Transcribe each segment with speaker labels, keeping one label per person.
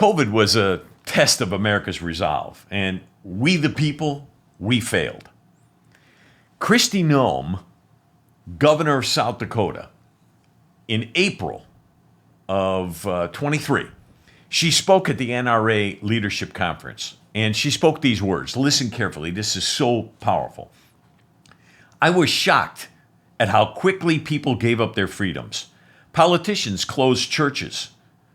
Speaker 1: COVID was a test of America's resolve, and we the people, we failed. Kristi Noem, Governor of South Dakota, in April of 23, she spoke at the NRA Leadership Conference, and she spoke these words. Listen carefully. This is so powerful. I was shocked at how quickly people gave up their freedoms. Politicians closed churches,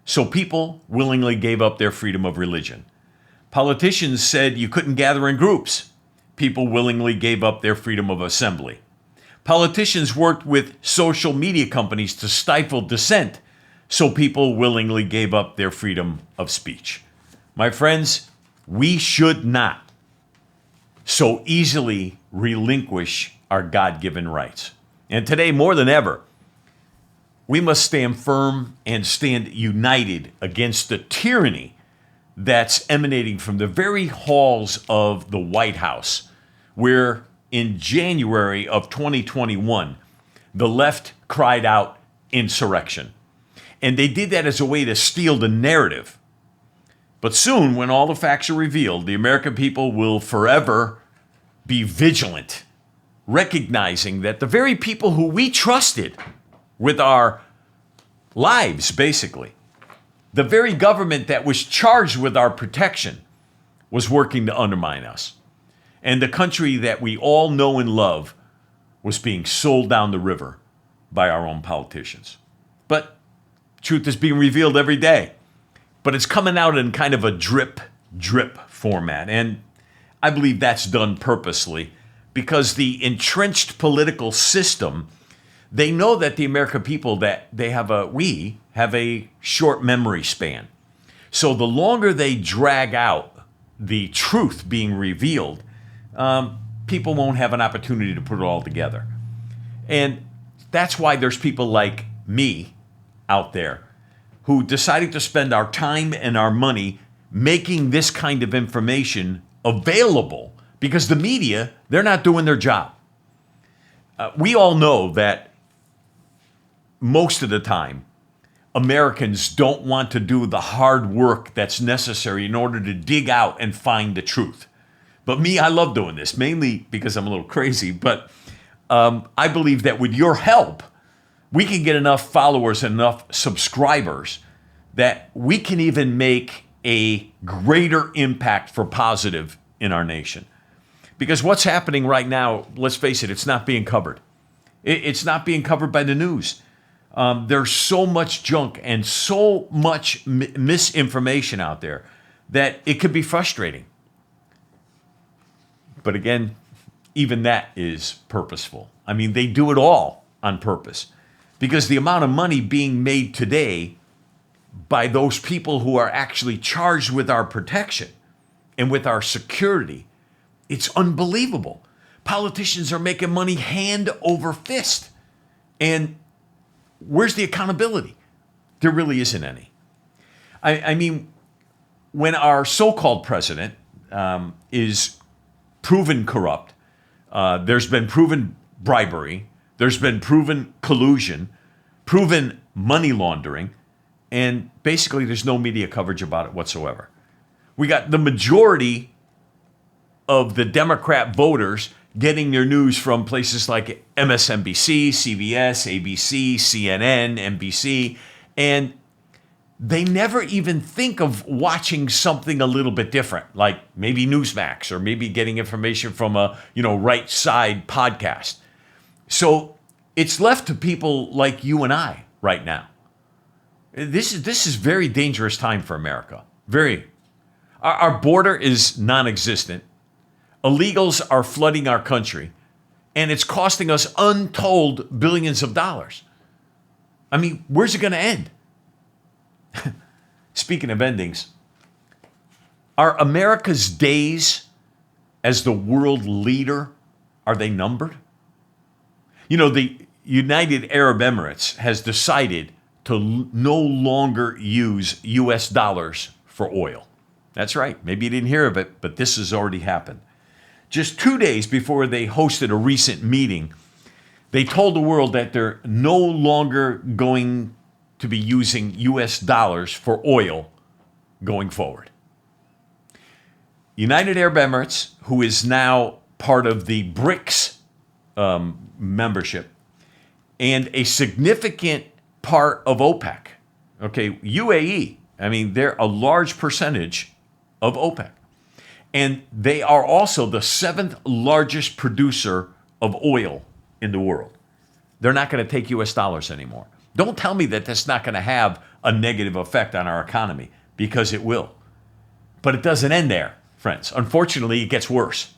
Speaker 1: so people willingly gave up their freedom of religion. Politicians said you couldn't gather in groups. People willingly gave up their freedom of assembly. Politicians worked with social media companies to stifle dissent, so people willingly gave up their freedom of speech. My friends, we should not so easily relinquish our God-given rights. And today, more than ever, we must stand firm and stand united against the tyranny that's emanating from the very halls of the White House, where in January of 2021, the left cried out insurrection. And they did that as a way to steal the narrative. But soon, when all the facts are revealed, the American people will forever be vigilant, recognizing that the very people who we trusted with our lives, basically, the very government that was charged with our protection was working to undermine us. And the country that we all know and love was being sold down the river by our own politicians. But truth is being revealed every day. But it's coming out in kind of a drip format. And I believe that's done purposely because the entrenched political system, they know that the American people, that we have a short memory span. So the longer they drag out the truth being revealed, people won't have an opportunity to put it all together. And that's why there's people like me out there who decided to spend our time and our money making this kind of information available because the media, they're not doing their job. We all know that most of the time, Americans don't want to do the hard work that's necessary in order to dig out and find the truth. But me, I love doing this, mainly because I'm a little crazy, but I believe that with your help, we can get enough followers and enough subscribers that we can even make a greater impact for positive in our nation. Because what's happening right now, let's face it, it's not being covered. It's not being covered by the news. There's so much junk and so much misinformation out there that it could be frustrating. But again, even that is purposeful. I mean, they do it all on purpose. Because the amount of money being made today by those people who are actually charged with our protection and with our security, it's unbelievable. Politicians are making money hand over fist. And where's the accountability? There really isn't any. I mean, when our so-called president is proven corrupt, there's been proven bribery, there's been proven collusion, proven money laundering, and basically there's no media coverage about it whatsoever. We got the majority of the Democrat voters getting their news from places like MSNBC, CBS, ABC, CNN, NBC, and they never even think of watching something a little bit different, like maybe Newsmax or maybe getting information from a right side podcast. So it's left to people like you and I right now. This is very dangerous time for America. Very. Our border is non-existent. Illegals are flooding our country, and it's costing us untold billions of dollars. I mean, where's it going to end? Speaking of endings, are America's days as the world leader, are they numbered? The United Arab Emirates has decided to no longer use US dollars for oil. That's right. Maybe you didn't hear of it, but this has already happened. Just 2 days before they hosted a recent meeting, they told the world that they're no longer going to be using US dollars for oil going forward. United Arab Emirates, who is now part of the BRICS membership, and a significant part of OPEC. Okay, UAE, I mean, they're a large percentage of OPEC. And they are also the 7th largest producer of oil in the world. They're not going to take US dollars anymore. Don't tell me that that's not going to have a negative effect on our economy, because it will. But it doesn't end there, friends. Unfortunately, it gets worse.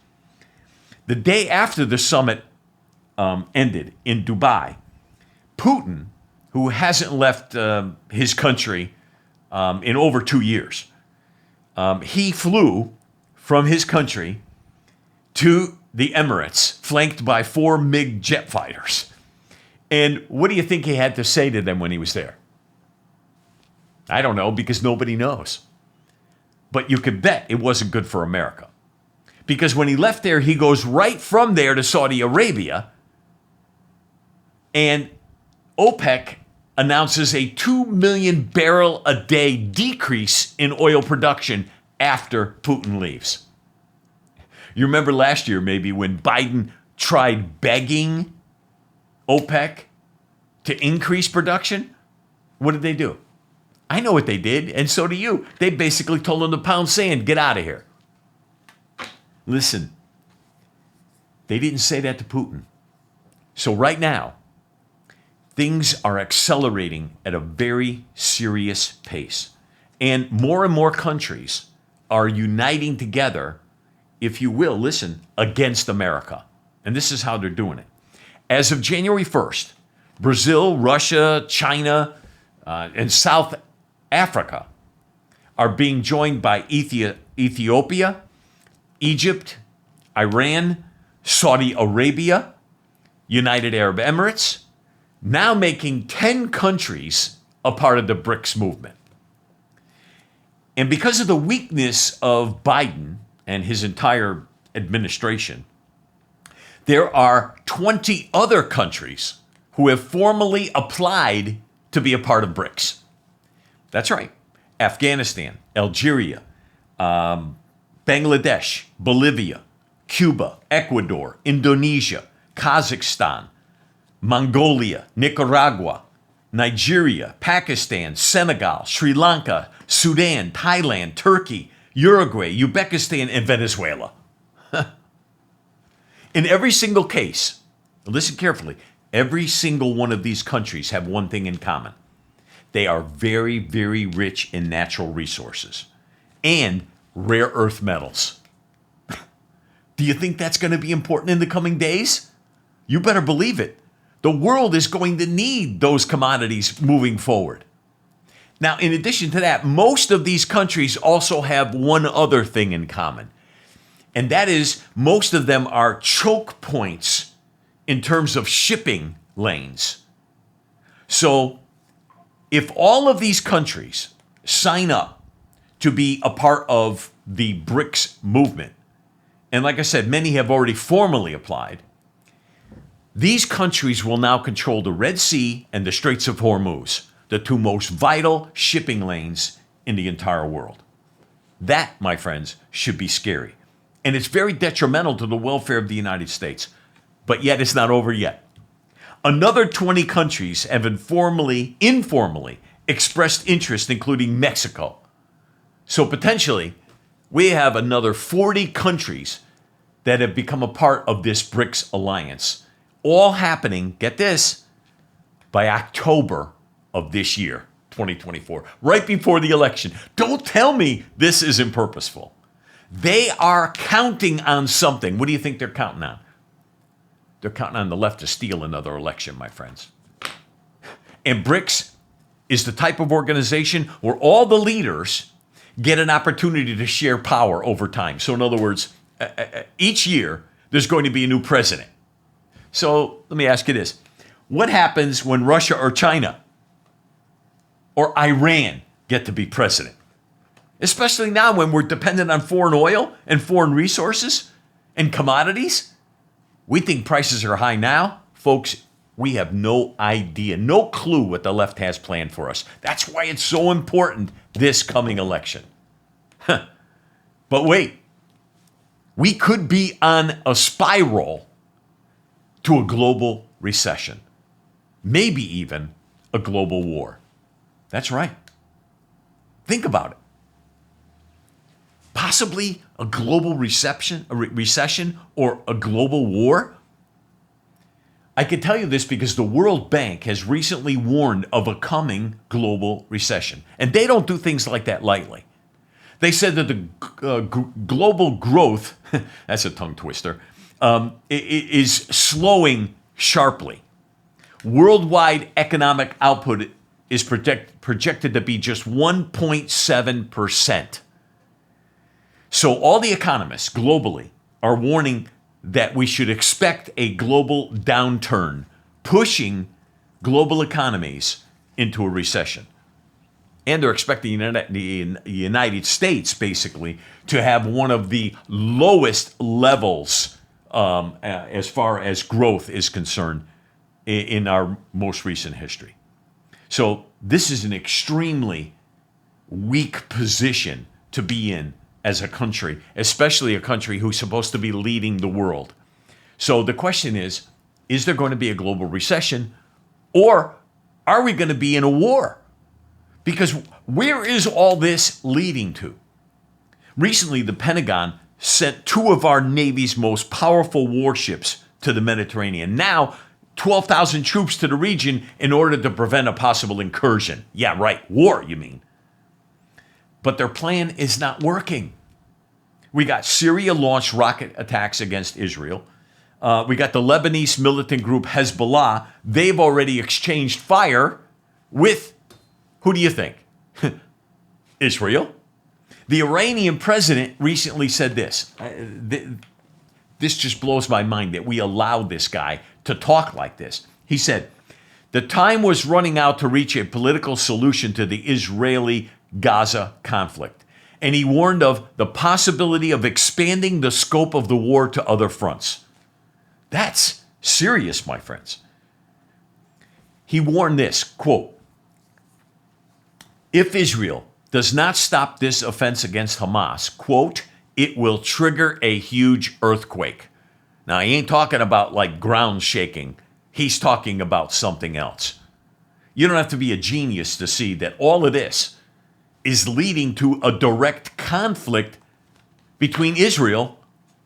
Speaker 1: The day after the summit ended in Dubai, Putin, who hasn't left his country in over 2 years, he flew from his country to the Emirates, flanked by 4 MiG jet fighters. And what do you think he had to say to them when he was there? I don't know, because nobody knows. But you can bet it wasn't good for America. Because when he left there, he goes right from there to Saudi Arabia, and OPEC announces a 2 million barrel a day decrease in oil production after Putin leaves. You remember last year maybe when Biden tried begging OPEC to increase production? What did they do? I know what they did, and so do you. They basically told them to pound sand, get out of here. Listen, they didn't say that to Putin. So right now, things are accelerating at a very serious pace. And more countries are uniting together, if you will, listen, against America. And this is how they're doing it. As of January 1st, Brazil, Russia, China, and South Africa are being joined by Ethiopia, Egypt, Iran, Saudi Arabia, United Arab Emirates, now making 10 countries a part of the BRICS movement. And because of the weakness of Biden and his entire administration, there are 20 other countries who have formally applied to be a part of BRICS. That's right. Afghanistan, Algeria, Bangladesh, Bolivia, Cuba, Ecuador, Indonesia, Kazakhstan, Mongolia, Nicaragua, Nigeria, Pakistan, Senegal, Sri Lanka, Sudan, Thailand, Turkey, Uruguay, Uzbekistan, and Venezuela. In every single case, listen carefully, every single one of these countries have one thing in common. They are very, very rich in natural resources and rare earth metals. Do you think that's going to be important in the coming days? You better believe it. The world is going to need those commodities moving forward. Now, in addition to that, most of these countries also have one other thing in common. And that is, most of them are choke points in terms of shipping lanes. So, if all of these countries sign up to be a part of the BRICS movement, and like I said, many have already formally applied, these countries will now control the Red Sea and the Straits of Hormuz, the 2 most vital shipping lanes in the entire world. That, my friends, should be scary. And it's very detrimental to the welfare of the United States. But yet it's not over yet. Another 20 countries have informally expressed interest, including Mexico. So potentially, we have another 40 countries that have become a part of this BRICS alliance, all happening, get this, by October of this year, 2024, right before the election. Don't tell me this isn't purposeful. They are counting on something. What do you think they're counting on? They're counting on the left to steal another election, my friends. And BRICS is the type of organization where all the leaders get an opportunity to share power over time. So in other words, each year there's going to be a new president. So let me ask you this. What happens when Russia or China or Iran get to be president? Especially now when we're dependent on foreign oil and foreign resources and commodities. We think prices are high now. Folks, we have no idea, no clue what the left has planned for us. That's why it's so important this coming election. But wait, we could be on a spiral to a global recession, maybe even a global war. That's right. Think about it. Possibly a global recession or a global war? I can tell you this because the World Bank has recently warned of a coming global recession. And they don't do things like that lightly. They said that the global growth, that's a tongue twister, is slowing sharply. Worldwide economic output is projected to be just 1.7%. So all the economists globally are warning that we should expect a global downturn, pushing global economies into a recession. And they're expecting the United States, basically, to have one of the lowest levels as far as growth is concerned in our most recent history. So this is an extremely weak position to be in as a country, especially a country who's supposed to be leading the world. So the question is there going to be a global recession, or are we going to be in a war? Because where is all this leading to? Recently, the Pentagon sent two of our Navy's most powerful warships to the Mediterranean. Now, 12,000 troops to the region in order to prevent a possible incursion. Yeah, right, war, you mean. But their plan is not working. We got Syria launched rocket attacks against Israel. We got the Lebanese militant group Hezbollah. They've already exchanged fire with, who do you think? Israel. The Iranian president recently said this. This just blows my mind that we allowed this guy to talk like this. He said, the time was running out to reach a political solution to the Israeli-Gaza conflict. And he warned of the possibility of expanding the scope of the war to other fronts. That's serious, my friends. He warned this, quote, if Israel does not stop this offense against Hamas, quote, it will trigger a huge earthquake. Now, he ain't talking about like ground shaking. He's talking about something else. You don't have to be a genius to see that all of this is leading to a direct conflict between Israel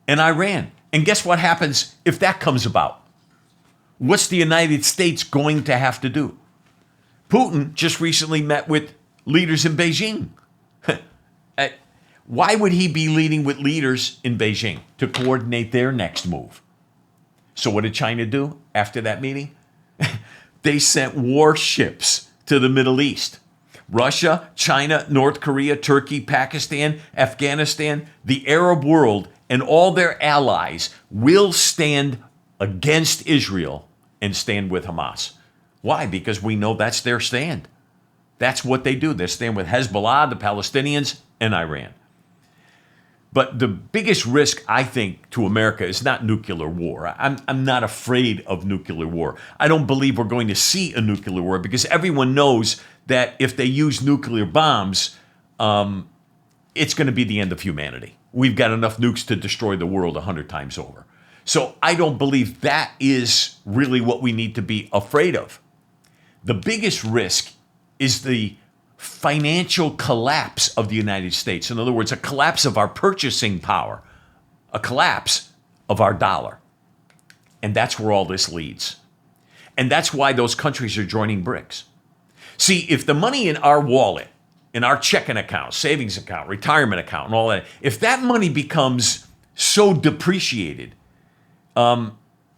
Speaker 1: and Iran. And guess what happens if that comes about? What's the United States going to have to do? Putin just recently met with leaders in Beijing. Why would he be leading with leaders in Beijing? To coordinate their next move. So what did China do after that meeting? They sent warships to the Middle East. Russia, China, North Korea, Turkey, Pakistan, Afghanistan, the Arab world, and all their allies will stand against Israel and stand with Hamas. Why? Because we know that's their stand. That's what they do. They stand with Hezbollah, the Palestinians, and Iran. But the biggest risk, I think, to America is not nuclear war. I'm not afraid of nuclear war. I don't believe we're going to see a nuclear war because everyone knows that if they use nuclear bombs, it's going to be the end of humanity. We've got enough nukes to destroy the world 100 times over. So I don't believe that is really what we need to be afraid of. The biggest risk is the financial collapse of the United States. In other words, a collapse of our purchasing power, a collapse of our dollar. And that's where all this leads. And that's why those countries are joining BRICS. See, if the money in our wallet, in our checking account, savings account, retirement account, and all that, if that money becomes so depreciated,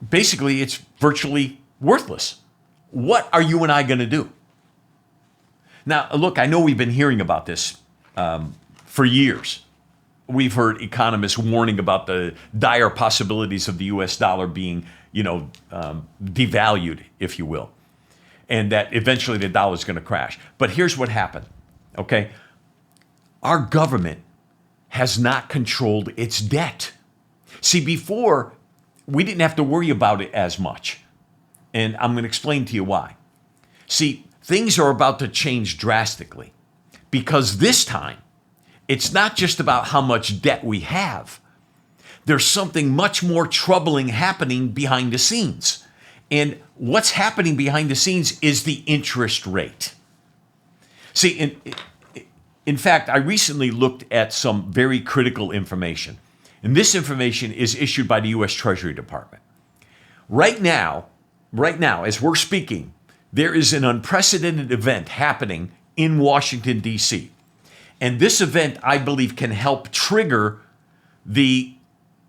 Speaker 1: basically it's virtually worthless. What are you and I going to do? Now, look, I know we've been hearing about this for years. We've heard economists warning about the dire possibilities of the U.S. dollar being, devalued, if you will, and that eventually the dollar is going to crash. But here's what happened, okay? Our government has not controlled its debt. See, before, we didn't have to worry about it as much. And I'm going to explain to you why. See, things are about to change drastically. because this time, it's not just about how much debt we have. There's something much more troubling happening behind the scenes. And what's happening behind the scenes is the interest rate. See, in fact, I recently looked at some very critical information. And this information is issued by the U.S. Treasury Department. Right now, as we're speaking, there is an unprecedented event happening in Washington, D.C. And this event, I believe, can help trigger the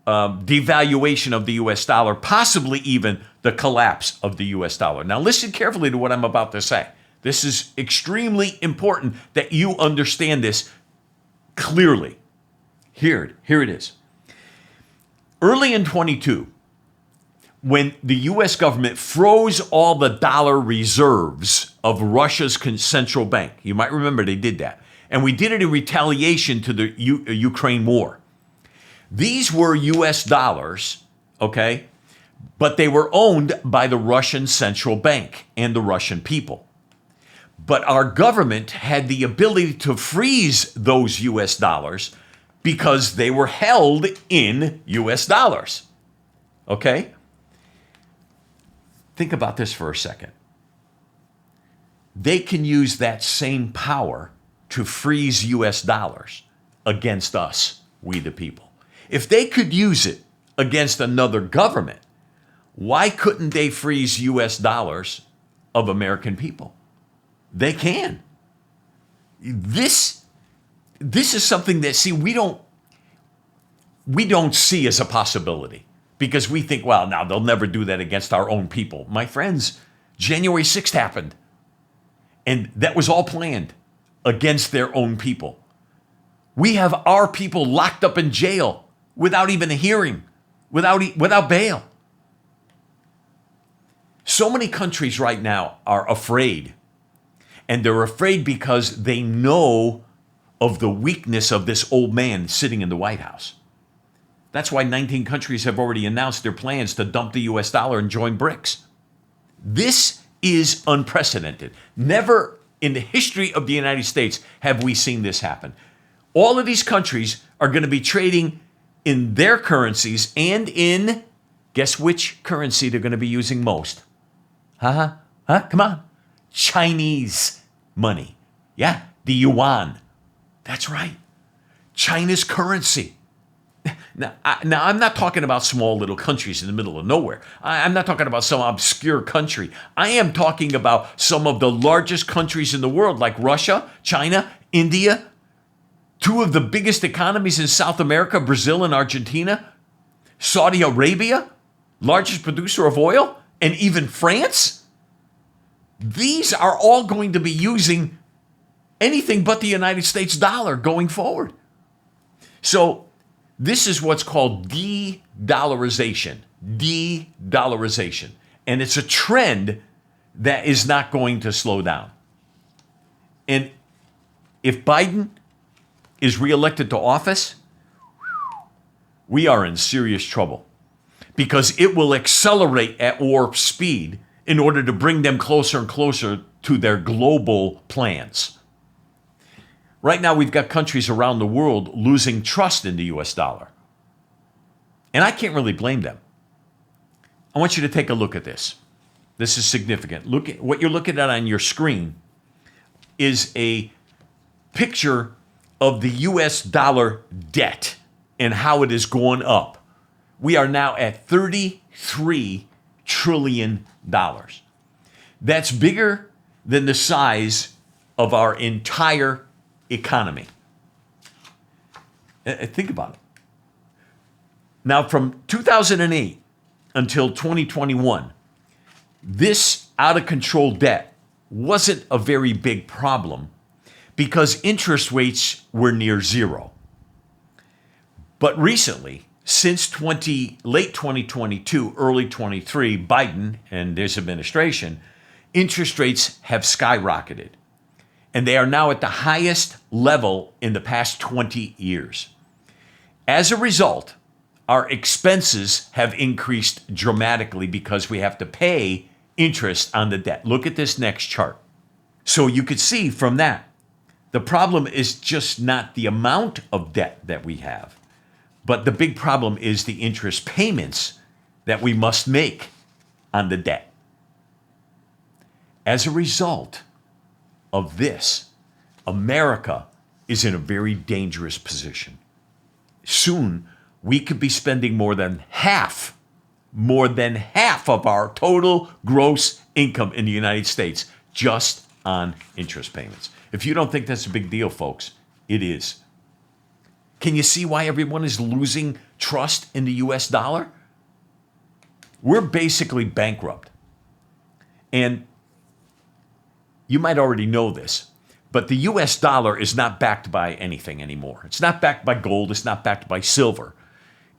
Speaker 1: devaluation of the U.S. dollar, possibly even the collapse of the U.S. dollar. Now, listen carefully to what I'm about to say. This is extremely important that you understand this clearly. Here it is. Early in 22, when the U.S. government froze all the dollar reserves of Russia's central bank, you might remember they did that, and we did it in retaliation to the Ukraine war. These were U.S. dollars, okay, but they were owned by the Russian central bank and the Russian people. But our government had the ability to freeze those U.S. dollars because they were held in U.S. dollars, okay? Think about this for a second. They can use that same power to freeze U.S. dollars against us, we the people. If they could use it against another government, why couldn't they freeze U.S. dollars of American people? They can. This is something that, see, we don't see as a possibility because we think, well, now they'll never do that against our own people. My friends, January 6th happened, and that was all planned against their own people. We have our people locked up in jail without even a hearing, without bail. So many countries right now are afraid. And they're afraid because they know of the weakness of this old man sitting in the White House. That's why 19 countries have already announced their plans to dump the US dollar and join BRICS. This is unprecedented. Never in the history of the United States have we seen this happen. All of these countries are going to be trading in their currencies and in, guess which currency they're going to be using most? Come on. Chinese money. Yeah, the yuan. That's right. China's currency. Now, I'm not talking about small little countries in the middle of nowhere. I'm not talking about some obscure country. I am talking about some of the largest countries in the world, like Russia, China, India, two of the biggest economies in South America, Brazil and Argentina, Saudi Arabia, largest producer of oil, and even France. These are all going to be using anything but the United States dollar going forward. So this is what's called de-dollarization. De-dollarization. And it's a trend that is not going to slow down. And if Biden is reelected to office, we are in serious trouble because it will accelerate at warp speed in order to bring them closer and closer to their global plans. Right now, we've got countries around the world losing trust in the US dollar. And I can't really blame them. I want you to take a look at this. This is significant. Look at what you're looking at on your screen is a picture of the US dollar debt and how it is going up. We are now at $33 trillion. That's bigger than the size of our entire economy. Think about it. Now, from 2008 until 2021, this out-of-control debt wasn't a very big problem because interest rates were near zero. But recently, since late 2022, early 23, Biden and his administration, interest rates have skyrocketed. And they are now at the highest level in the past 20 years. As a result, our expenses have increased dramatically because we have to pay interest on the debt. Look at this next chart. So you could see from that The problem is just not the amount of debt that we have, but the big problem is the interest payments that we must make on the debt. As a result of this, America is in a very dangerous position. Soon, we could be spending more than half of our total gross income in the United States just on interest payments. If you don't think that's a big deal, folks, it is. Can you see why everyone is losing trust in the US dollar? We're basically bankrupt. And you might already know this, but the US dollar is not backed by anything anymore. It's not backed by gold. It's not backed by silver.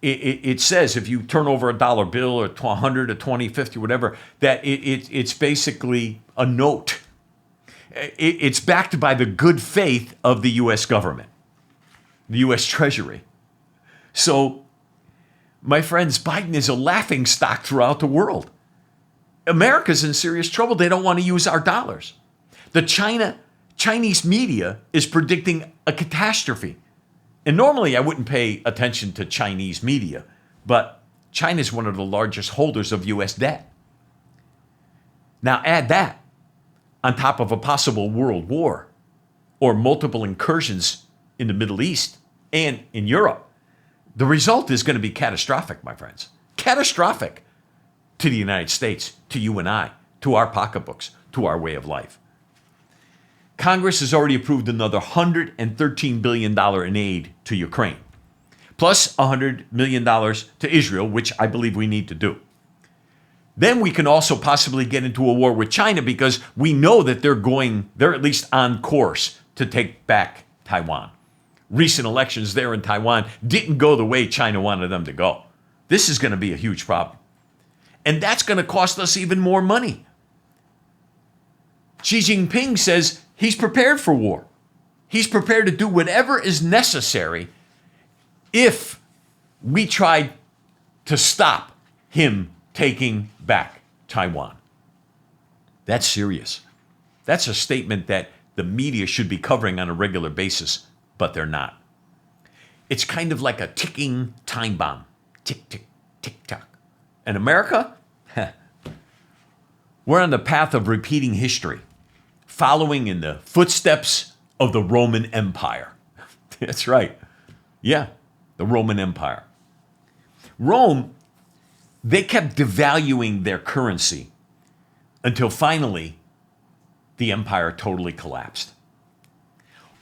Speaker 1: It says if you turn over a dollar bill or 100 or 20, 50, whatever, that it's basically a note. It's backed by the good faith of the US government, the US Treasury. So, my friends, Biden is a laughing stock throughout the world. America's in serious trouble. They don't want to use our dollars. The Chinese media is predicting a catastrophe. And normally I wouldn't pay attention to Chinese media, but China is one of the largest holders of U.S. debt. Now add that on top of a possible world war or multiple incursions in the Middle East and in Europe. The result is going to be catastrophic, my friends. Catastrophic to the United States, to you and I, to our pocketbooks, to our way of life. Congress has already approved another $113 billion in aid to Ukraine, plus $100 million to Israel, which I believe we need to do. Then we can also possibly get into a war with China because we know that they're at least on course to take back Taiwan. Recent elections there in Taiwan didn't go the way China wanted them to go. This is going to be a huge problem. And that's going to cost us even more money. Xi Jinping says he's prepared for war. He's prepared to do whatever is necessary if we try to stop him taking back Taiwan. That's serious. That's a statement that the media should be covering on a regular basis, but they're not. It's kind of like a ticking time bomb. Tick, tick, tick, tock. And America? We're on the path of repeating history, following in the footsteps of the Roman Empire. That's right. Yeah, the Roman Empire. Rome, they kept devaluing their currency until finally the empire totally collapsed.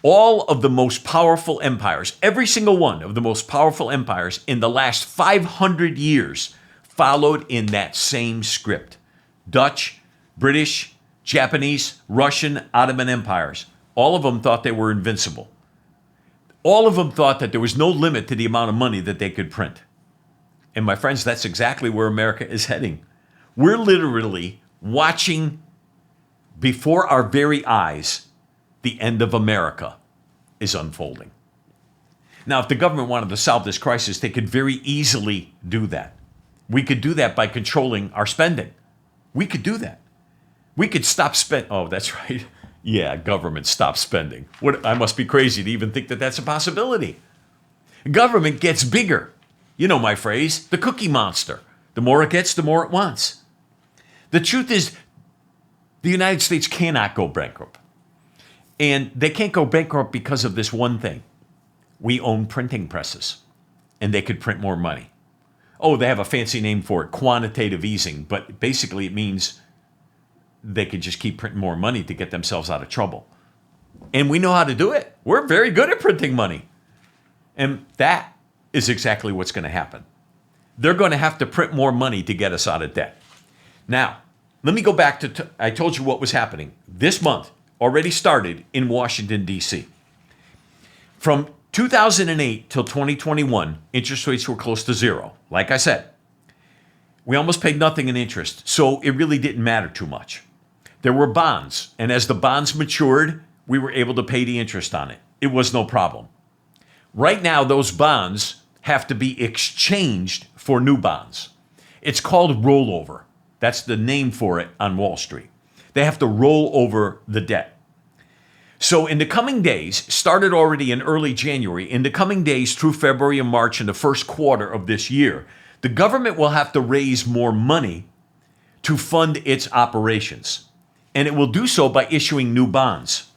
Speaker 1: All of the most powerful empires, every single one of the most powerful empires in the last 500 years followed in that same script. Dutch, British, Japanese, Russian, Ottoman empires. All of them thought they were invincible. All of them thought that there was no limit to the amount of money that they could print. And my friends, that's exactly where America is heading. We're literally watching before our very eyes the end of America is unfolding. Now, if the government wanted to solve this crisis, they could very easily do that. We could do that by controlling our spending. We could do that. We could stop spending. Oh, that's right. Yeah, government stop spending. What? I must be crazy to even think that that's a possibility. Government gets bigger. You know my phrase, the Cookie Monster. The more it gets, the more it wants. The truth is, the United States cannot go bankrupt. And they can't go bankrupt because of this one thing. We own printing presses, and they could print more money. Oh, they have a fancy name for it, quantitative easing, but basically it means they could just keep printing more money to get themselves out of trouble. And we know how to do it. We're very good at printing money. And that is exactly what's going to happen. They're going to have to print more money to get us out of debt. Now, let me go back to, I told you what was happening. This month already started in Washington, D.C. From 2008 till 2021, interest rates were close to zero. Like I said, we almost paid nothing in interest, so it really didn't matter too much. There were bonds, and as the bonds matured, we were able to pay the interest on it. It was no problem. Right now, those bonds have to be exchanged for new bonds. It's called rollover. That's the name for it on Wall Street. They have to roll over the debt. So in the coming days, started already in early January, in the coming days through February and March in the first quarter of this year, the government will have to raise more money to fund its operations. And it will do so by issuing new bonds.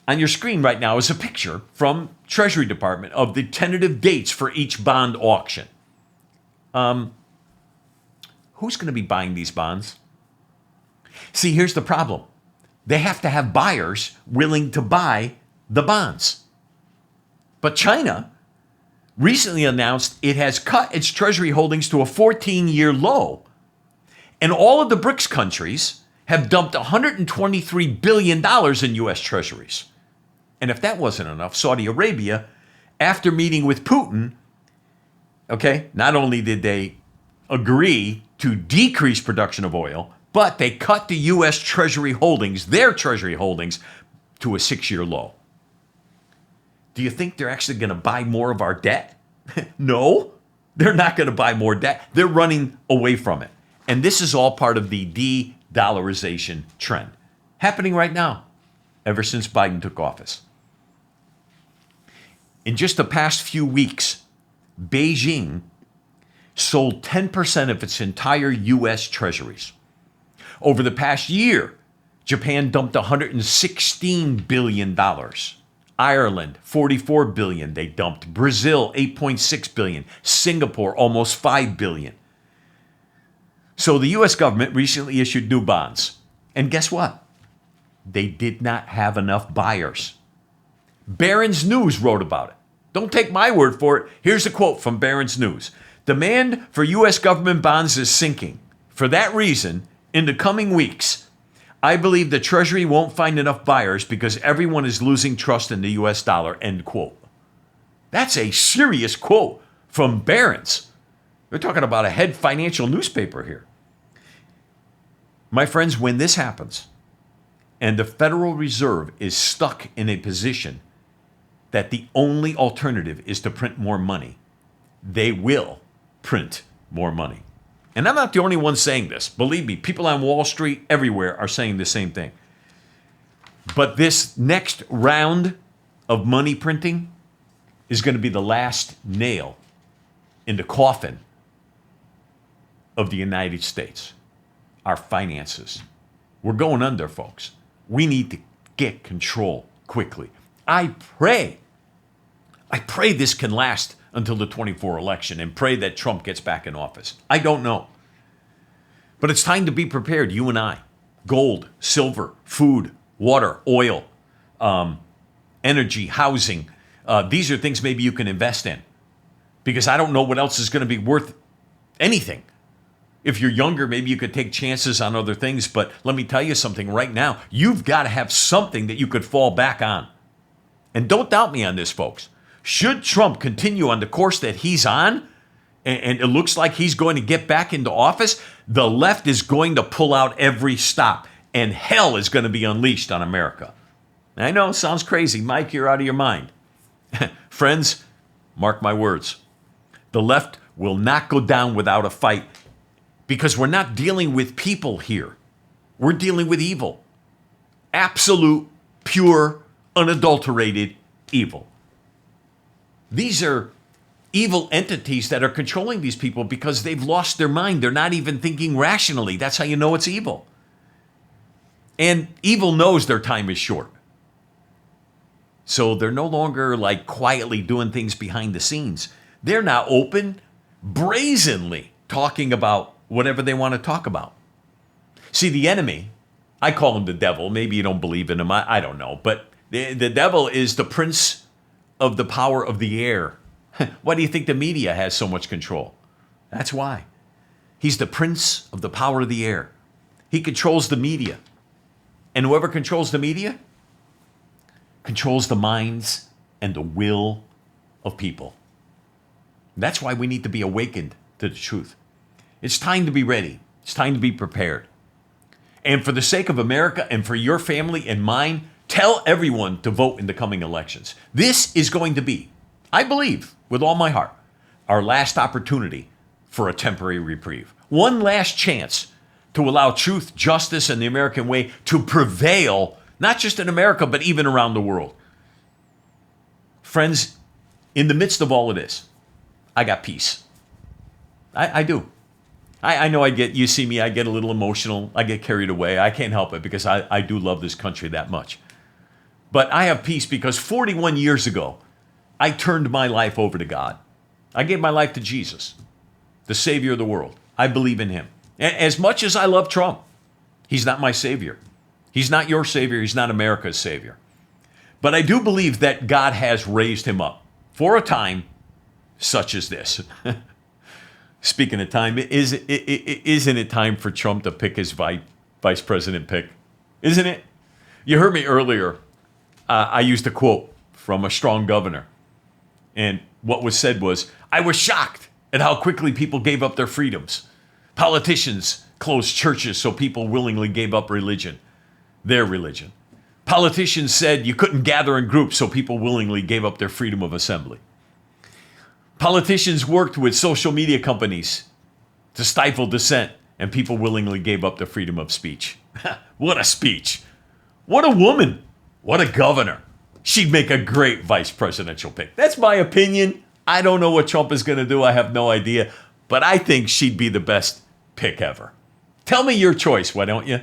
Speaker 1: On your screen right now is a picture from Treasury Department of the tentative dates for each bond auction. Who's going to be buying these bonds? See, here's the problem. They have to have buyers willing to buy the bonds. But China recently announced it has cut its Treasury holdings to a 14-year low. And all of the BRICS countries have dumped $123 billion in U.S. Treasuries. And if that wasn't enough, Saudi Arabia, after meeting with Putin, not only did they agree to decrease production of oil, but they cut the U.S. Treasury holdings, their Treasury holdings, to a 6-year low. Do you think they're actually going to buy more of our debt? No, they're not going to buy more debt. They're running away from it. And this is all part of the de-dollarization trend happening right now, ever since Biden took office. In just the past few weeks, Beijing sold 10% of its entire U.S. treasuries. Over the past year, Japan dumped $116 billion. Ireland, $44 billion they dumped. Brazil, $8.6 billion. Singapore, almost $5 billion. So the U.S. government recently issued new bonds. And guess what? They did not have enough buyers. Barron's News wrote about it. Don't take my word for it. Here's a quote from Barron's News. Demand for U.S. government bonds is sinking. For that reason, in the coming weeks, I believe the Treasury won't find enough buyers because everyone is losing trust in the U.S. dollar, end quote. That's a serious quote from Barron's. They're talking about a head financial newspaper here. My friends, when this happens, and the Federal Reserve is stuck in a position that the only alternative is to print more money, they will print more money. And I'm not the only one saying this. Believe me, people on Wall Street everywhere are saying the same thing. But this next round of money printing is going to be the last nail in the coffin of the United States. Our finances. We're going under, folks. We need to get control quickly. I pray this can last until the 24 election and pray that Trump gets back in office. I don't know. But it's time to be prepared, you and I. Gold, silver, food, water, oil, energy, housing. These are things maybe you can invest in. Because I don't know what else is going to be worth anything. If you're younger, maybe you could take chances on other things. But let me tell you something right now. You've got to have something that you could fall back on. And don't doubt me on this, folks. Should Trump continue on the course that he's on, and it looks like he's going to get back into office, the left is going to pull out every stop, and hell is going to be unleashed on America. I know, sounds crazy. Mike, you're out of your mind. Friends, mark my words. The left will not go down without a fight because we're not dealing with people here. We're dealing with evil. Absolute, pure, unadulterated evil. These are evil entities that are controlling these people because they've lost their mind. They're not even thinking rationally. That's how you know it's evil. And evil knows their time is short. So they're no longer like quietly doing things behind the scenes. They're now open, brazenly talking about whatever they want to talk about. See, the enemy, I call him the devil. Maybe you don't believe in him. I don't know. But the devil is the prince of the power of the air. Why do you think the media has so much control? That's why. He's the prince of the power of the air. He controls the media. And whoever controls the media controls the minds and the will of people. That's why we need to be awakened to the truth. It's time to be ready. It's time to be prepared. And for the sake of America and for your family and mine, tell everyone to vote in the coming elections. This is going to be, I believe, with all my heart, our last opportunity for a temporary reprieve. One last chance to allow truth, justice, and the American way to prevail not just in America, but even around the world. Friends, in the midst of all of this, I got peace. I do. I know you see me, I get a little emotional. I get carried away. I can't help it because I do love this country that much. But I have peace because 41 years ago, I turned my life over to God. I gave my life to Jesus, the Savior of the world. I believe in him. As much as I love Trump, he's not my Savior. He's not your Savior. He's not America's Savior. But I do believe that God has raised him up for a time such as this. Speaking of time, isn't it time for Trump to pick his vice president pick? Isn't it? You heard me earlier. I used a quote from a strong governor. And what was said was, I was shocked at how quickly people gave up their freedoms. Politicians closed churches so people willingly gave up religion, their religion. Politicians said you couldn't gather in groups so people willingly gave up their freedom of assembly. Politicians worked with social media companies to stifle dissent, and people willingly gave up their freedom of speech. What a speech. What a woman. What a governor. She'd make a great vice presidential pick. That's my opinion. I don't know what Trump is going to do. I have no idea. But I think she'd be the best pick ever. Tell me your choice, why don't you?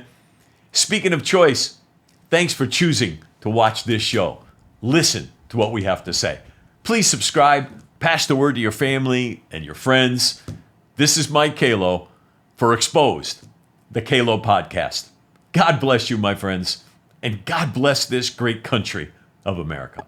Speaker 1: Speaking of choice, thanks for choosing to watch this show. Listen to what we have to say. Please subscribe. Pass the word to your family and your friends. This is Mike Calo for Exposed, the Calo podcast. God bless you, my friends, and God bless this great country of America.